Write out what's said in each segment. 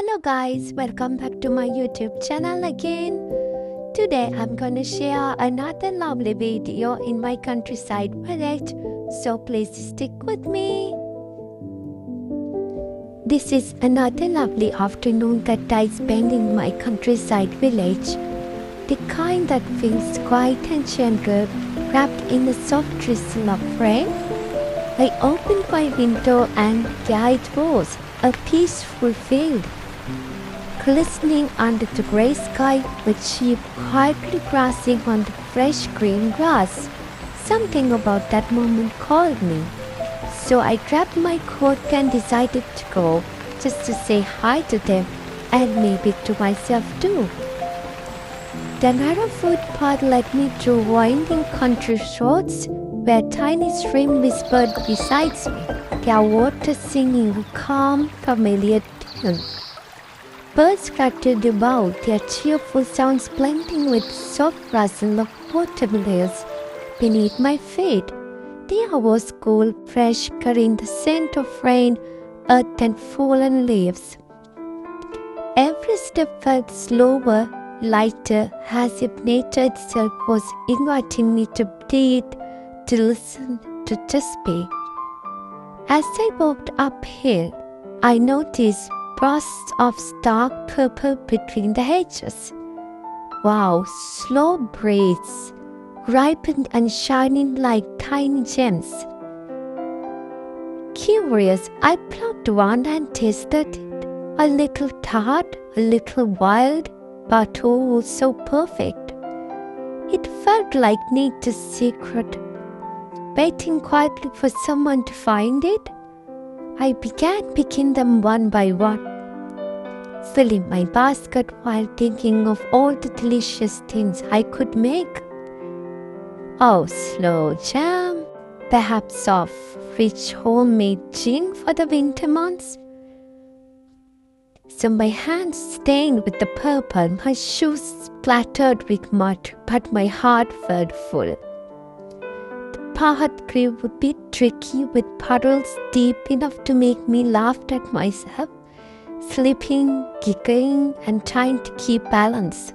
Hello guys, welcome back to my YouTube channel again. Today I'm gonna share another lovely video in my countryside village, so please stick with me. This is another lovely afternoon that I spend in my countryside village. The kind that feels quiet and gentle, wrapped in a soft drizzle of rain. I opened my window and there it was, a peaceful field, glistening under the grey sky with sheep quietly grazing on the fresh green grass. Something about that moment called me. So I grabbed my coat and decided to go, just to say hi to them and maybe to myself too. The narrow footpath led me through winding country roads where tiny stream whispered beside me, their water singing a calm, familiar tune. Birds fluttered about, their cheerful sounds blending with the soft rustle of watermelons beneath my feet. The air was cool, fresh, carrying the scent of rain, earth and fallen leaves. Every step felt slower, lighter, as if nature itself was inviting me to breathe, to listen, to just be. As I walked uphill, I noticed bursts of stark purple between the hedges. Wow, slow breeds, ripened and shining like tiny gems. Curious, I plucked one and tasted it. A little tart, a little wild, but oh, so perfect. It felt like nature's secret, waiting quietly for someone to find it. I began picking them one by one, filling my basket while thinking of all the delicious things I could make. Oh, sloe jam, perhaps soft, rich homemade gin for the winter months. So my hands stained with the purple, my shoes splattered with mud, but my heart felt full. The path grew a bit tricky with puddles deep enough to make me laugh at myself, slipping, giggling, and trying to keep balance.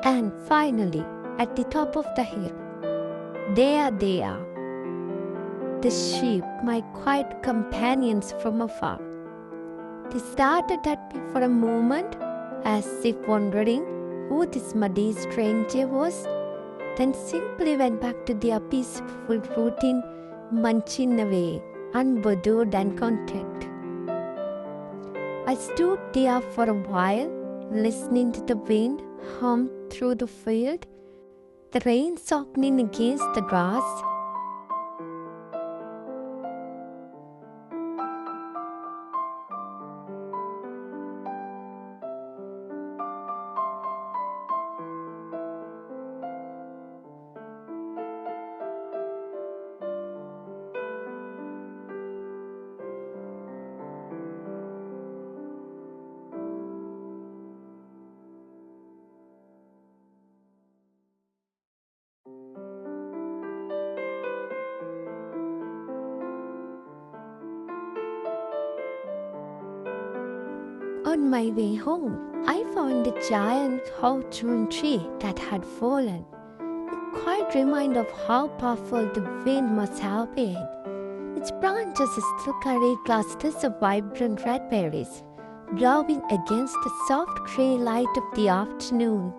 And finally, at the top of the hill, there they are, the sheep, my quiet companions from afar. They started at me for a moment, as if wondering who this muddy stranger was, then simply went back to their peaceful routine, munching away, unbothered and content. I stood there for a while, listening to the wind hum through the field, the rain soaking against the grass. On my way home, I found a giant hawthorn tree that had fallen. A quiet reminder of how powerful the wind must have been. Its branches still carried clusters of vibrant red berries, glowing against the soft grey light of the afternoon.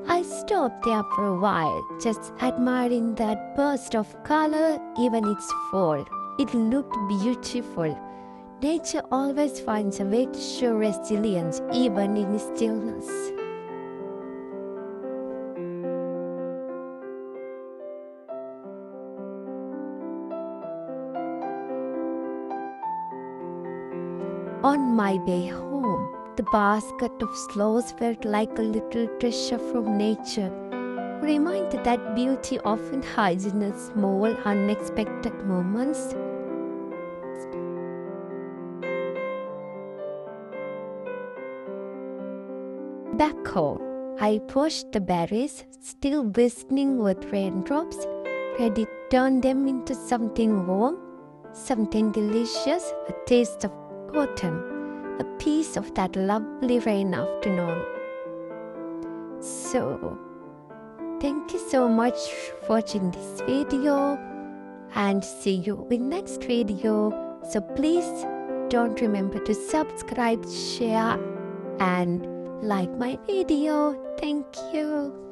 I stopped there for a while, just admiring that burst of color, even its fall. It looked beautiful. Nature always finds a way to show resilience even in stillness. On my way home, the basket of sloes felt like a little treasure from nature, reminded that beauty often hides in the small, unexpected moments. Back home, I pushed the berries, still glistening with raindrops, ready to turn them into something warm, something delicious, a taste of autumn, a piece of that lovely rain afternoon. So, thank you so much for watching this video and see you in next video. So please don't remember to subscribe, share and like my video. Thank you.